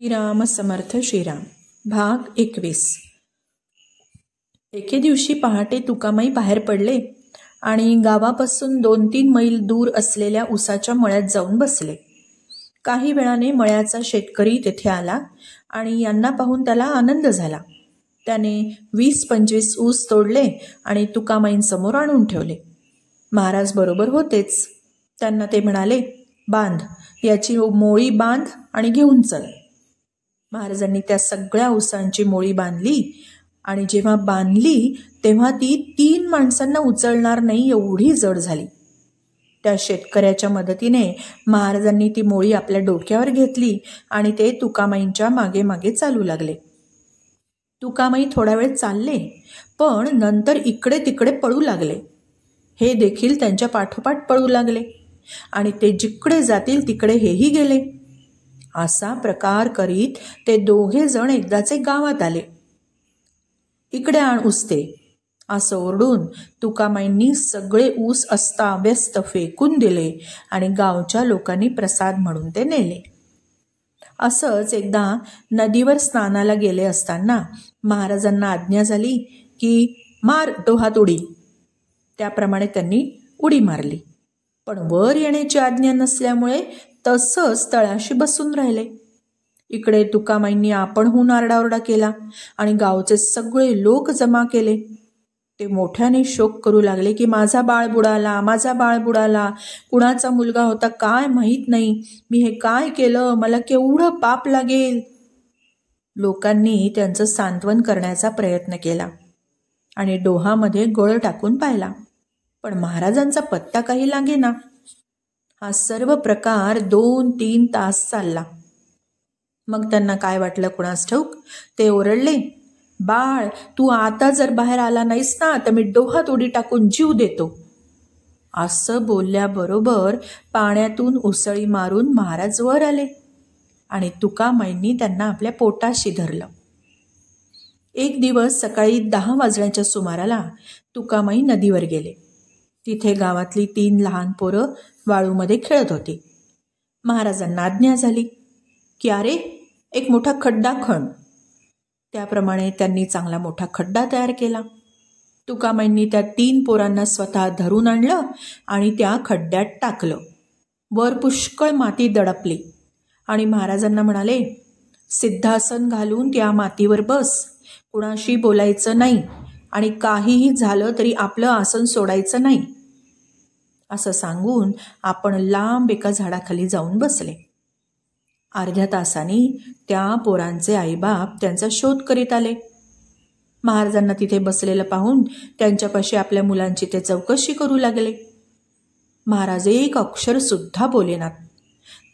श्रीराम समर्थ श्रीराम भाग 21. एके दिवशी पहाटे तुकामाई बाहेर पडले आणि गावापासून 2-3 मैल दूर असलेल्या उसाच्या मळ्यात जाऊन बसले. काही वेळाने मळ्याचा शेतकरी तेथे आला आणि यांना पाहून त्याला आनंद झाला. त्याने 20-25 ऊस तोडले आणि तुकामाईंसमोर आणून ठेवले. महाराज बरोबर होतेच. त्यांना ते म्हणाले, बांध, याची मोळी बांध आणि घेऊन चल. महाराजांनी त्या सगळ्या ऊसांची मोळी बांधली आणि जेव्हा बांधली तेव्हा ती 3 माणसांना उचलणार नाही एवढी जड झाली. त्या शेतकऱ्याच्या मदतीने महाराजांनी ती मोळी आपल्या डोक्यावर घेतली आणि ते तुकामाईंच्या मागे मागे चालू लागले. तुकामाई थोडा वेळ चालले, पण नंतर इकडे तिकडे पळू लागले. हे देखील त्यांच्या पाठोपाठ पळू लागले आणि ते जिकडे जातील तिकडे हेही गेले. असा प्रकार करीत ते 2 जण एकदाचे गावात आले. इकडे आण उस्ते, असं ओरडून तुकामाईंनी सगळे ऊस अस्ताव्यस्त फेकून दिले आणि गावच्या लोकांनी प्रसाद म्हणून ते नेले. असंच एकदा नदीवर स्नानाला गेले असताना महाराजांना आज्ञा झाली की मार डोहात उडी. त्याप्रमाणे त्यांनी उडी मारली, पण वर येण्याची आज्ञा नसल्यामुळे तसंच तळाशी बसून राहिले. इकडे तुकामाईंनी आपणहून आरडाओरडा केला आणि गावचे सगळे लोक जमा केले. ते मोठ्याने शोक करू लागले की माझा बाळ बुडाला, माझा बाळ बुडाला, कुणाचा मुलगा होता काय माहीत नाही, मी हे काय केलं, मला केवढं पाप लागेल. लोकांनी त्यांचं सांत्वन करण्याचा प्रयत्न केला आणि डोहामध्ये गळ टाकून पाहिला, पण महाराजांचा पत्ता काही लागेना. हा सर्व प्रकार 2-3 तास चालला. मग त्यांना काय वाटलं कुणास ठाऊक, ते ओरडले, बाळ, तू आता जर बाहेर आला नाहीस ना तर मी डोहात उडी टाकून जीव देतो. असं बोलल्याबरोबर पाण्यातून उसळी मारून महाराज वर आले आणि तुकामाईंनी त्यांना आपल्या पोटाशी धरलं. एक दिवस सकाळी 10 वाजण्याच्या सुमाराला तुकामाई नदीवर गेले. तिथे गावातली 3 लहान पोरं वाळूमध्ये खेळत होती. महाराजांना आज्ञा झाली की अरे, एक मोठा खड्डा खण. त्याप्रमाणे त्यांनी चांगला मोठा खड्डा तयार केला. तुकामाईंनी त्या 3 पोरांना स्वतः धरून आणलं आणि त्या खड्ड्यात टाकलं. वर पुष्कळ माती दडपली आणि महाराजांना म्हणाले, सिद्धासन घालून त्या मातीवर बस, कुणाशी बोलायचं नाही आणि काहीही झालं तरी आपलं आसन सोडायचं नाही. असं सांगून आपण लांब एका झाडाखाली जाऊन बसले. अर्ध्या तासांनी त्या पोरांचे आईबाप त्यांचा शोध करीत आले. महाराजांना तिथे बसलेलं पाहून त्यांच्यापाशी आपल्या मुलांची ते चौकशी करू लागले. महाराज एक अक्षर सुद्धा बोलेनात.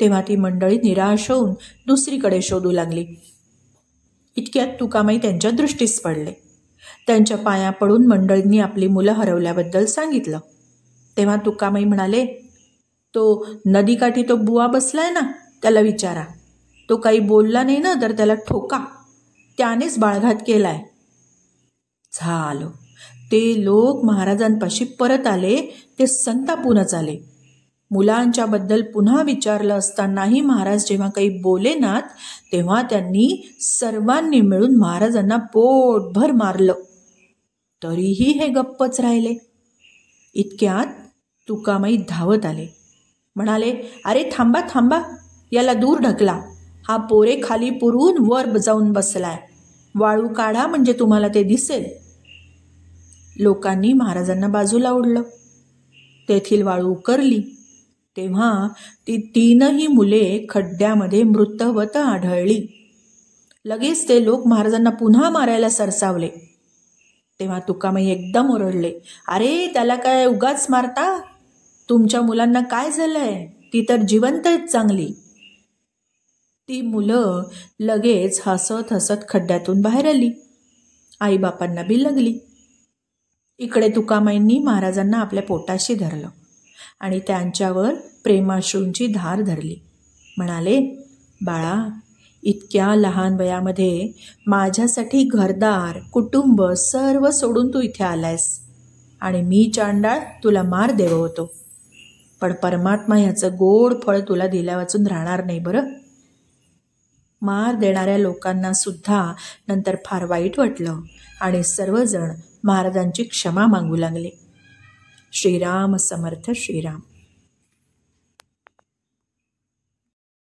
तेव्हा ती मंडळी निराश होऊन दुसरीकडे शोधू लागली. इतक्यात तुकामाई त्यांच्या दृष्टीस पडले. त्यांच्या पाया पडून मंडळींनी आपली मुलं हरवल्याबद्दल सांगितलं. तेव्हा तुकामाई म्हणाले, तो नदीकाठी तो बुवा बसलाय ना, त्याला विचारा. तो काही बोलला नाही ना तर त्याला ठोका, त्यानेच बाळघात केलाय. झालं. ते लोक महाराजांपाशी परत आले. ते संतापूनच आले. मुलांच्या बद्दल पुन्हा विचारलं असतानाही महाराज जेव्हा काही बोलेनात तेव्हा त्यांनी सर्वांनी मिळून महाराजांना पोटभर मारलं. तरीही हे गप्पच राहिले. इतक्यात तुकामाई धावत आले. म्हणाले, अरे थांबा थांबा, याला दूर ढकला. हा पोरे खाली पुरून वर जाऊन बसलाय. वाळू काढा म्हणजे तुम्हाला ते दिसेल. लोकांनी महाराजांना बाजूला ओढलं. तेथील वाळू उकरली तेव्हा ती 3ही मुले खड्ड्यामध्ये मृतवत आढळली. लगेच ते लोक महाराजांना पुन्हा मारायला सरसावले. तेव्हा तुकामाई एकदम ओरडले, अरे त्याला काय उगाच मारता? तुमच्या मुलांना काय झालंय? ती तर जिवंत आहेत चांगली. ती मुलं लगेच हसत हसत खड्ड्यातून बाहेर आली. आईबापांना बिलगली. इकडे तुकामाईंनी महाराजांना आपल्या पोटाशी धरलं आणि त्यांच्यावर प्रेमाश्रूंची धार धरली. म्हणाले, बाळा, इतक्या लहान वयामध्ये माझ्यासाठी घरदार कुटुंब सर्व सोडून तू इथे आलायस आणि मी चांडाळ तुला मार देव होतो, पण परमात्मा ह्याचं गोड फळ तुला दिल्या वाचून राहणार नाही बरं. मार देणाऱ्या लोकांना सुद्धा नंतर फार वाईट वाटलं आणि सर्वजण महाराजांची क्षमा मागू लागले. श्रीराम समर्थ श्रीराम.